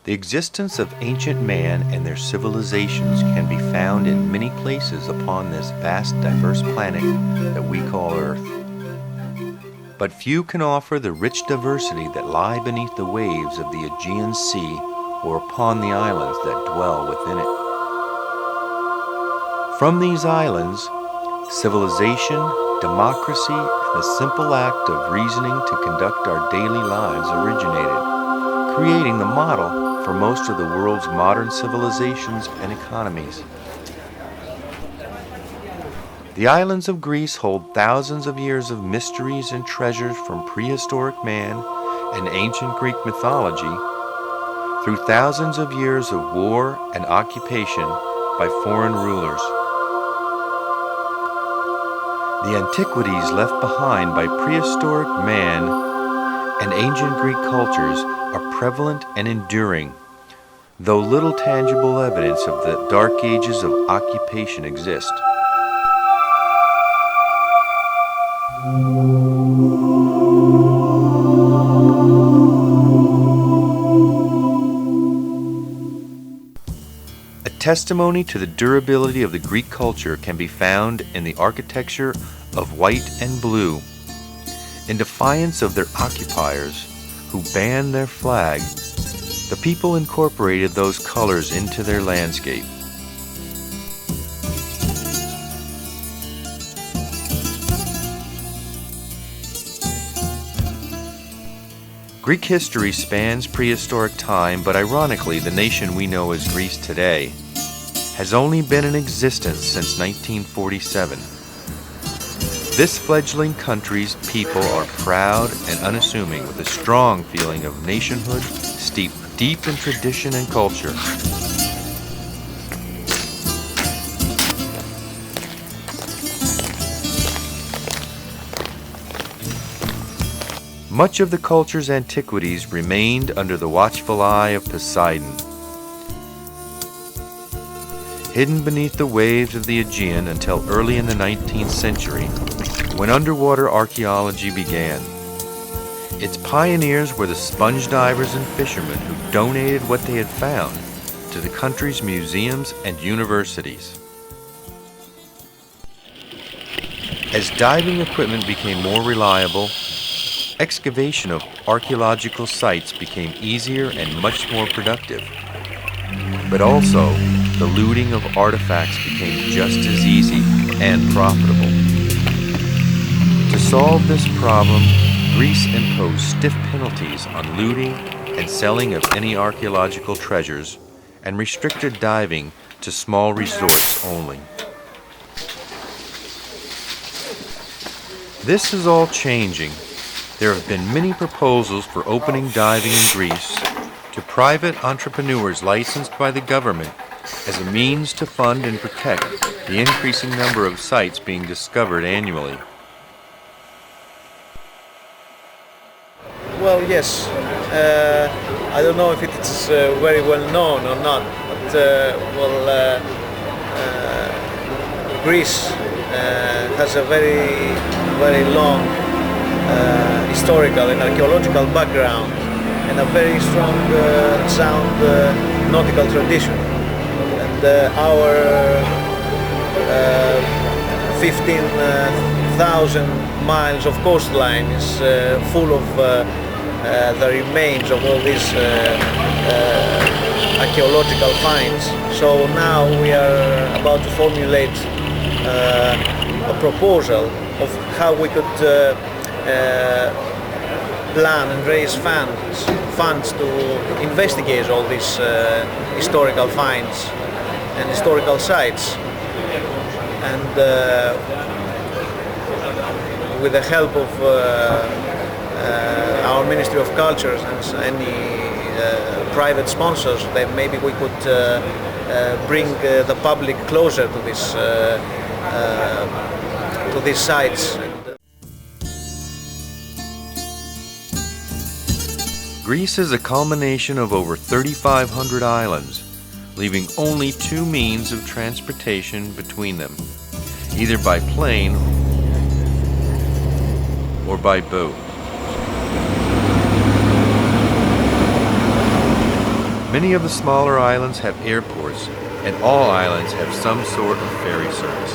The existence of ancient man and their civilizations can be found in many places upon this vast, diverse planet that we call Earth. But few can offer the rich diversity that lie beneath the waves of the Aegean Sea or upon the islands that dwell within it. From these islands, civilization, democracy, and the simple act of reasoning to conduct our daily lives originated, creating the model for most of the world's modern civilizations and economies. The islands of Greece hold thousands of years of mysteries and treasures from prehistoric man and ancient Greek mythology through thousands of years of war and occupation by foreign rulers. The antiquities left behind by prehistoric man and ancient Greek cultures are prevalent and enduring, though little tangible evidence of the dark ages of occupation exist. A testimony to the durability of the Greek culture can be found in the architecture of white and blue. In defiance of their occupiers, who banned their flag, the people incorporated those colors into their landscape. Greek history spans prehistoric time, but ironically, the nation we know as Greece today has only been in existence since 1947. This fledgling country's people are proud and unassuming, with a strong feeling of nationhood steeped deep in tradition and culture. Much of the culture's antiquities remained under the watchful eye of Poseidon. Hidden beneath the waves of the Aegean until early in the 19th century, when underwater archaeology began. Its pioneers were the sponge divers and fishermen who donated what they had found to the country's museums and universities. As diving equipment became more reliable, excavation of archaeological sites became easier and much more productive. But also, the looting of artifacts became just as easy and profitable. To solve this problem, Greece imposed stiff penalties on looting and selling of any archaeological treasures and restricted diving to small resorts only. This is all changing. There have been many proposals for opening diving in Greece to private entrepreneurs licensed by the government as a means to fund and protect the increasing number of sites being discovered annually. Well, yes. I don't know if it's very well known or not, but Greece has a very, very long historical and archaeological background and a very strong, sound nautical tradition. And our 15,000 miles of coastline is full of the remains of all these archaeological finds. So now we are about to formulate a proposal of how we could plan and raise funds to investigate all these historical finds and historical sites. And with the help of our Ministry of Culture and any private sponsors, then maybe we could bring the public closer to these sites. Greece is a culmination of over 3,500 islands, leaving only two means of transportation between them, either by plane or by boat. Many of the smaller islands have airports, and all islands have some sort of ferry service.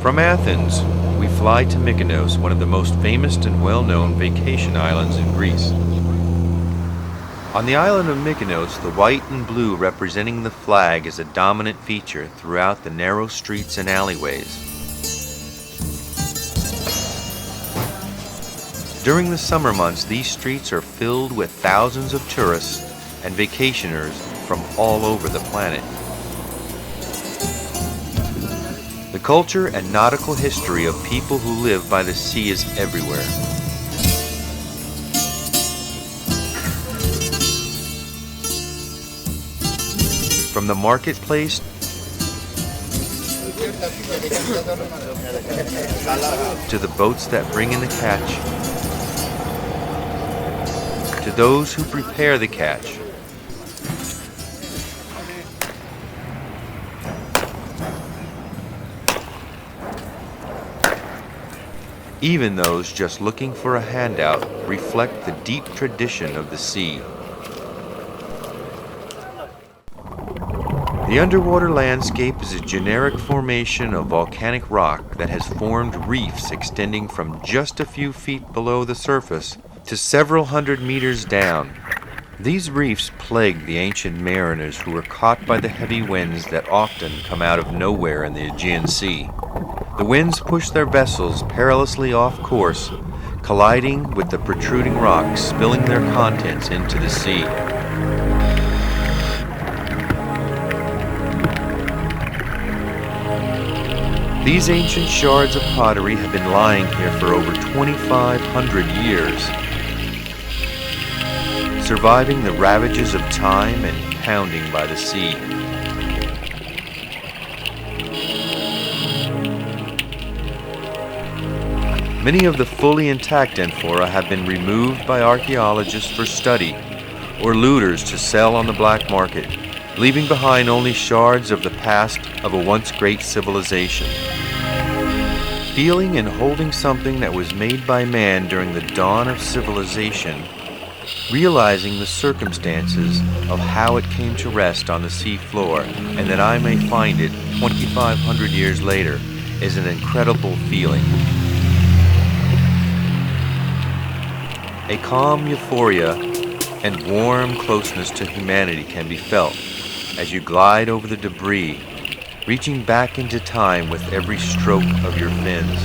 From Athens, we fly to Mykonos, one of the most famous and well-known vacation islands in Greece. On the island of Mykonos, the white and blue representing the flag is a dominant feature throughout the narrow streets and alleyways. During the summer months, these streets are filled with thousands of tourists and vacationers from all over the planet. The culture and nautical history of people who live by the sea is everywhere. From the marketplace to the boats that bring in the catch, to those who prepare the catch, even those just looking for a handout reflect the deep tradition of the sea. The underwater landscape is a generic formation of volcanic rock that has formed reefs extending from just a few feet below the surface to several hundred meters down. These reefs plagued the ancient mariners who were caught by the heavy winds that often come out of nowhere in the Aegean Sea. The winds pushed their vessels perilously off course, colliding with the protruding rocks, spilling their contents into the sea. These ancient shards of pottery have been lying here for over 2,500 years, surviving the ravages of time and pounding by the sea. Many of the fully intact amphora have been removed by archaeologists for study or looters to sell on the black market, leaving behind only shards of the past of a once great civilization. Feeling and holding something that was made by man during the dawn of civilization, realizing the circumstances of how it came to rest on the sea floor, and that I may find it 2,500 years later, is an incredible feeling. A calm euphoria and warm closeness to humanity can be felt as you glide over the debris, reaching back into time with every stroke of your fins.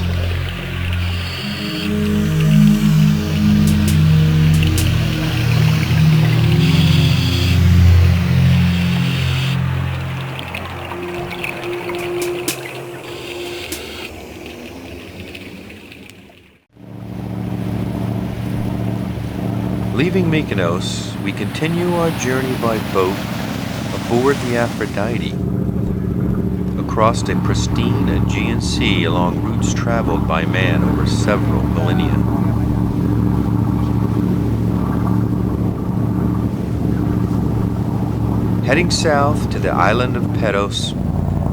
Leaving Mykonos, we continue our journey by boat aboard the Aphrodite, across a pristine Aegean Sea along routes traveled by man over several millennia. Heading south to the island of Peros,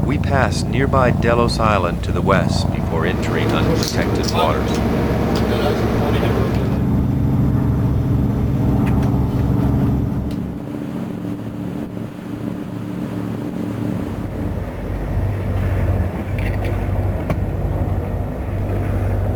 we pass nearby Delos Island to the west before entering unprotected waters.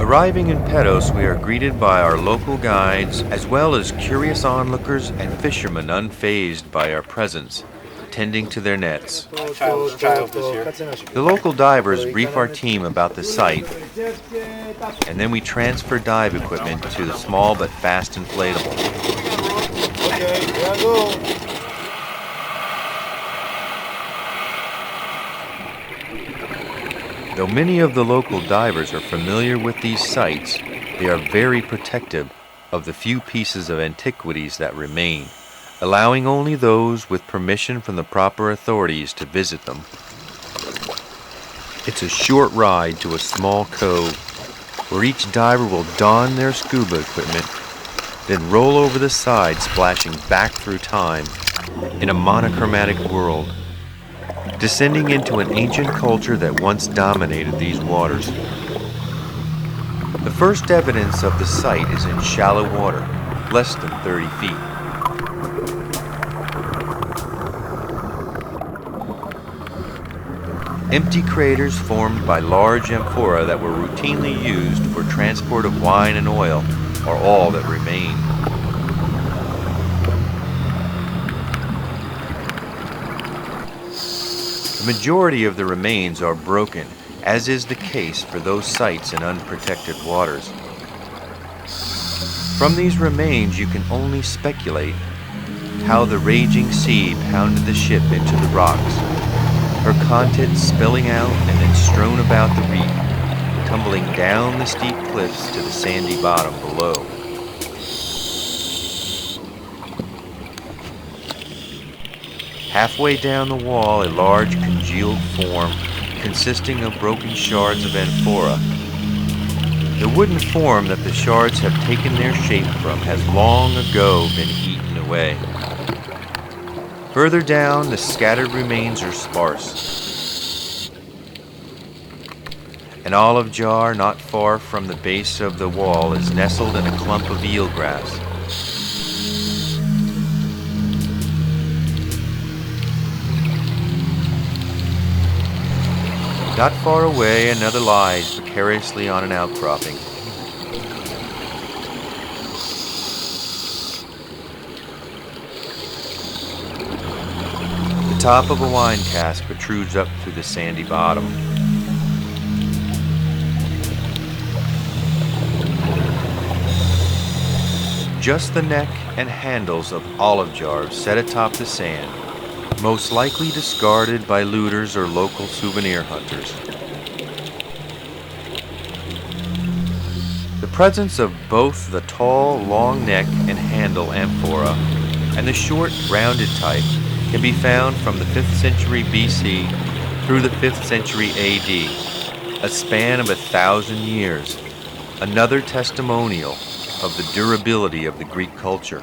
Arriving in Peros, we are greeted by our local guides as well as curious onlookers and fishermen unfazed by our presence, tending to their nets. The local divers brief our team about the site, and then we transfer dive equipment to the small but fast inflatable. Though many of the local divers are familiar with these sites, they are very protective of the few pieces of antiquities that remain, allowing only those with permission from the proper authorities to visit them. It's a short ride to a small cove where each diver will don their scuba equipment, then roll over the side, splashing back through time in a monochromatic world, descending into an ancient culture that once dominated these waters. The first evidence of the site is in shallow water, less than 30 feet. Empty craters formed by large amphora that were routinely used for transport of wine and oil are all that remain. The majority of the remains are broken, as is the case for those sites in unprotected waters. From these remains you can only speculate how the raging sea pounded the ship into the rocks, her contents spilling out and then strewn about the reef, tumbling down the steep cliffs to the sandy bottom below. Halfway down the wall, a large congealed form consisting of broken shards of amphora. The wooden form that the shards have taken their shape from has long ago been eaten away. Further down, the scattered remains are sparse. An olive jar not far from the base of the wall is nestled in a clump of eelgrass. Not far away, another lies precariously on an outcropping. The top of a wine cask protrudes up through the sandy bottom. Just the neck and handles of olive jars set atop the sand, most likely discarded by looters or local souvenir hunters. The presence of both the tall, long neck and handle amphora and the short, rounded type can be found from the 5th century BC through the 5th century AD, a span of 1,000 years, another testimonial of the durability of the Greek culture.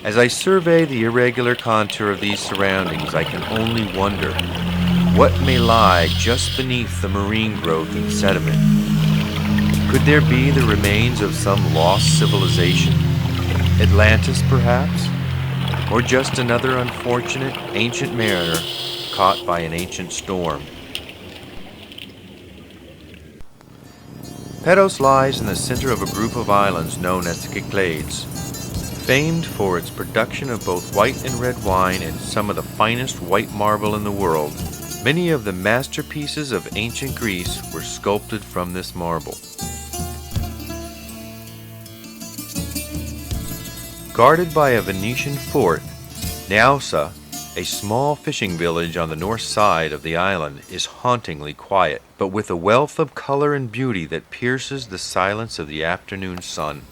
As I survey the irregular contour of these surroundings, I can only wonder what may lie just beneath the marine growth and sediment. Could there be the remains of some lost civilization? Atlantis, perhaps? Or just another unfortunate ancient mariner caught by an ancient storm? Pedos lies in the center of a group of islands known as the Cyclades. Famed for its production of both white and red wine and some of the finest white marble in the world, many of the masterpieces of ancient Greece were sculpted from this marble. Guarded by a Venetian fort, Naousa, a small fishing village on the north side of the island, is hauntingly quiet, but with a wealth of color and beauty that pierces the silence of the afternoon sun.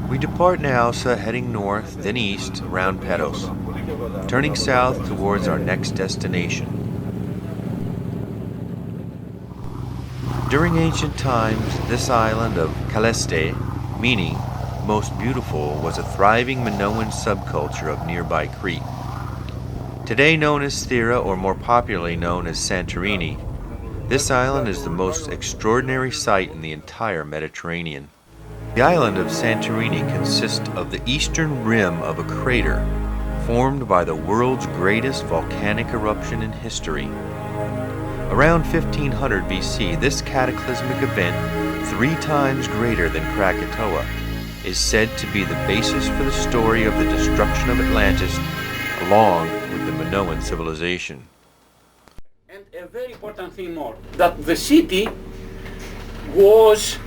We depart Naousa, heading north, then east, around Pedos, turning south towards our next destination. During ancient times, this island of Kaleste, meaning most beautiful, was a thriving Minoan subculture of nearby Crete. Today known as Thera, or more popularly known as Santorini, this island is the most extraordinary sight in the entire Mediterranean. The island of Santorini consists of the eastern rim of a crater formed by the world's greatest volcanic eruption in history. Around 1500 BC, this cataclysmic event, 3 times greater than Krakatoa, is said to be the basis for the story of the destruction of Atlantis, along with the Minoan civilization. And a very important thing more, that the city was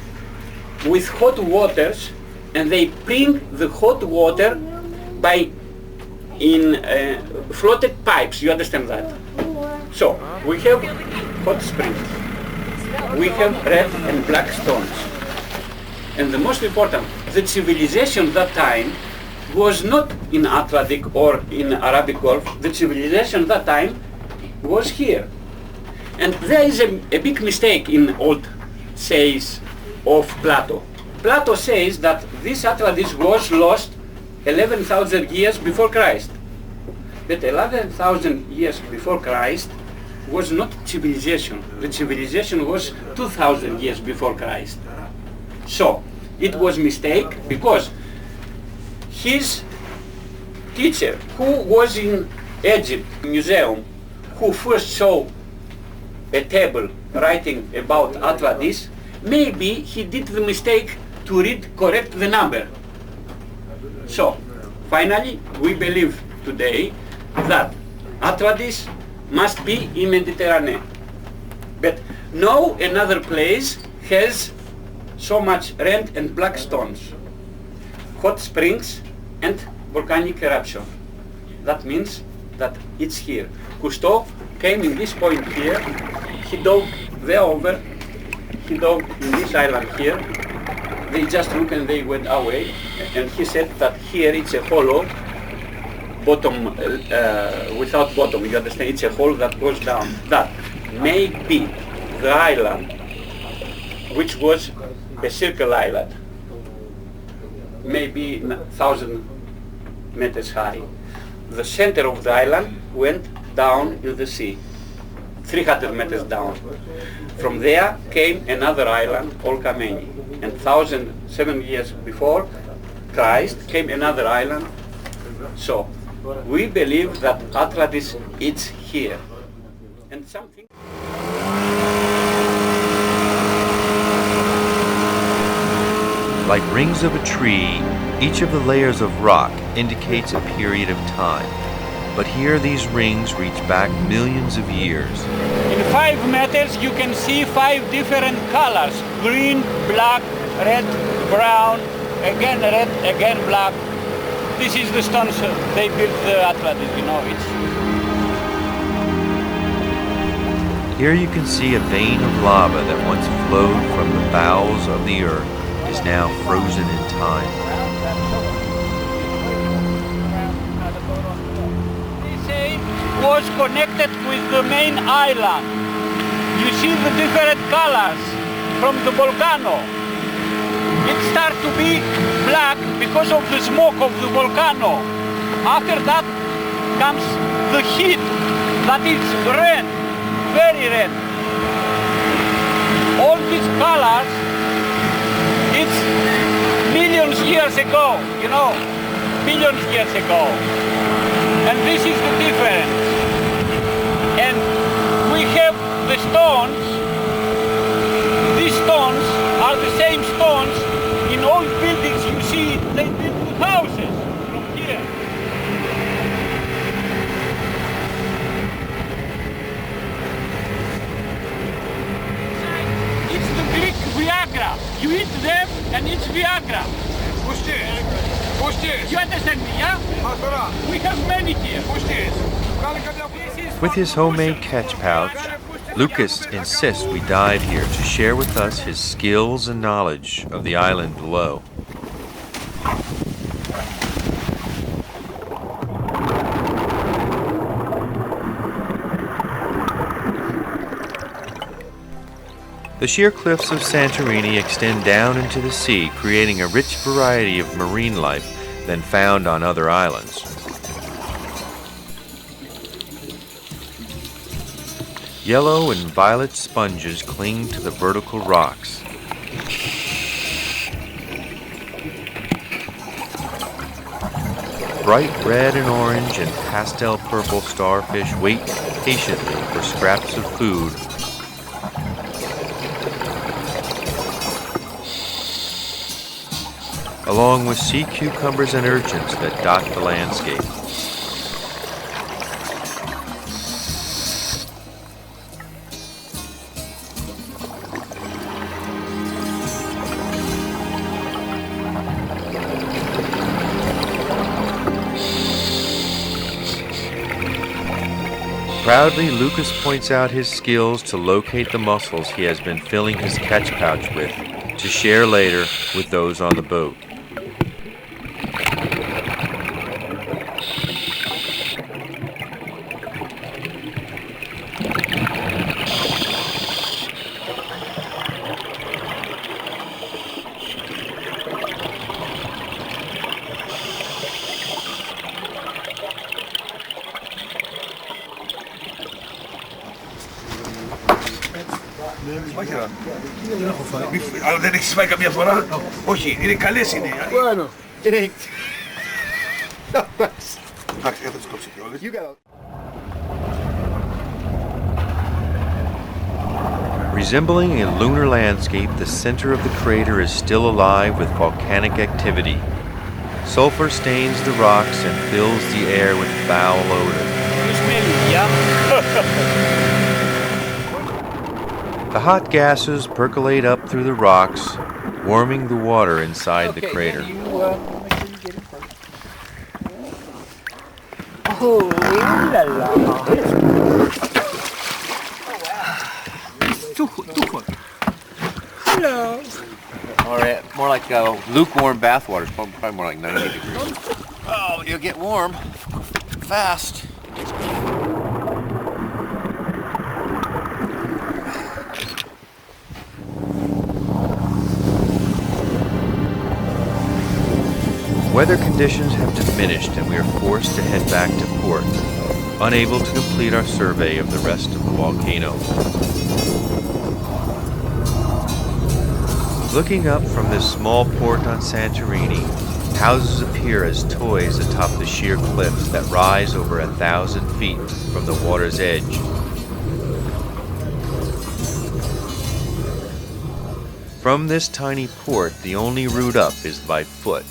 with hot waters, and they bring the hot water by floated pipes. You understand that? So we have hot springs, we have red and black stones, and the most important, the civilization that time was not in Atlantic or in Arabic Gulf. The civilization that time was here. And there is a big mistake in old says of Plato. Plato says that this Atlantis was lost 11,000 years before Christ. But 11,000 years before Christ was not civilization. The civilization was 2,000 years before Christ. So it was mistake because his teacher, who was in Egypt museum, who first saw a table writing about Atlantis, maybe he did the mistake to read correct the number. So finally we believe today that Atlantis must be in Mediterranean. But no another place has so much red and black stones, hot springs and volcanic eruption. That means that it's here. Cousteau came in this point here, he dug there over, he dug in this island here, they just looked and they went away, and he said that here it's a hollow, bottom, without bottom, you understand, it's a hole that goes down. That may be the island, which was a circle island, maybe 1,000 meters high. The center of the island went down in the sea, 300 meters down. From there came another island, Olkameni, and 1,007 years before Christ came another island. So we believe that Atlantis is here. And something. Like rings of a tree, each of the layers of rock indicates a period of time. But here these rings reach back millions of years. In 5 meters you can see 5 different colors: green, black, red, brown, again red, again black. This is the stones they built the Atlantis, you know. Here you can see a vein of lava that once flowed from the bowels of the earth is now frozen in time. Was connected with the main island. You see the different colors from the volcano. It starts to be black because of the smoke of the volcano. After that comes the heat, that is red, very red. All these colors, it's millions years ago, you know, millions years ago. And this is the difference. And we have the stones. These stones are the same stones in all buildings you see. They build houses from here. It's the Greek Viagra. You eat them and it's Viagra. You understand me, yeah? We have many here. With his homemade catch pouch, Lucas insists we dive here to share with us his skills and knowledge of the island below. The sheer cliffs of Santorini extend down into the sea, creating a rich variety of marine life than found on other islands. Yellow and violet sponges cling to the vertical rocks. Bright red and orange and pastel purple starfish wait patiently for scraps of food. Along with sea cucumbers and urchins that dot the landscape. Proudly, Lucas points out his skills to locate the mussels he has been filling his catch pouch with, to share later with those on the boat. Αλλά δεν έχεις φάει καμία φορά. Όχι, είναι καλές είναι. Bueno, είναι... Εντάξει, θα τις κόψει και όλες. Resembling a lunar landscape, the center of the crater is still alive with volcanic activity. Sulfur stains the rocks and fills the air with foul odor. The hot gases percolate up through the rocks, warming the water inside the crater. Make sure you get it first. Oh, la la. Too hot. Hello. Or more like lukewarm bath water. It's probably more like 90 degrees. Oh, you'll get warm fast. Weather conditions have diminished and we are forced to head back to port, unable to complete our survey of the rest of the volcano. Looking up from this small port on Santorini, houses appear as toys atop the sheer cliffs that rise over 1,000 feet from the water's edge. From this tiny port, the only route up is by foot.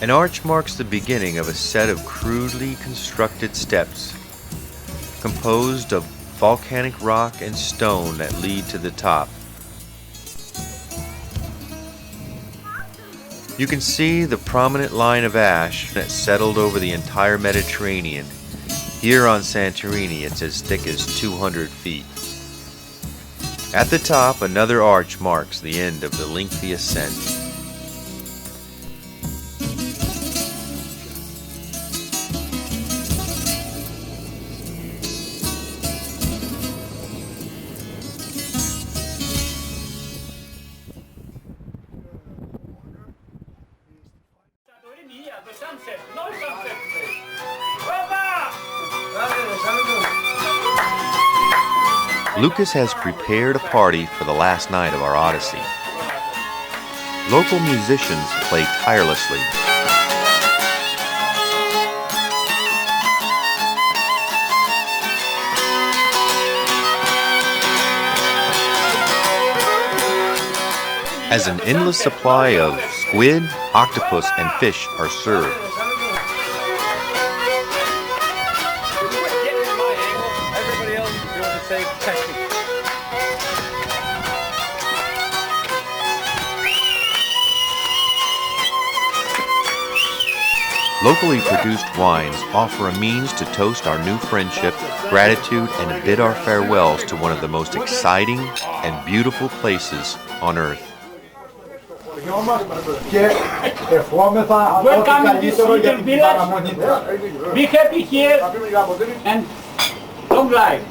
An arch marks the beginning of a set of crudely constructed steps, composed of volcanic rock and stone that lead to the top. You can see the prominent line of ash that settled over the entire Mediterranean. Here on Santorini, it's as thick as 200 feet. At the top, another arch marks the end of the lengthy ascent. The sunset, no sunset. Lucas has prepared a party for the last night of our odyssey. Local musicians play tirelessly. As an endless supply of squid, octopus, and fish are served. Everybody else is doing the same technique. Locally produced wines offer a means to toast our new friendship, gratitude, and bid our farewells to one of the most exciting and beautiful places on earth. We're coming to see the village. Be happy here and long life.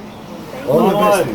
All the best.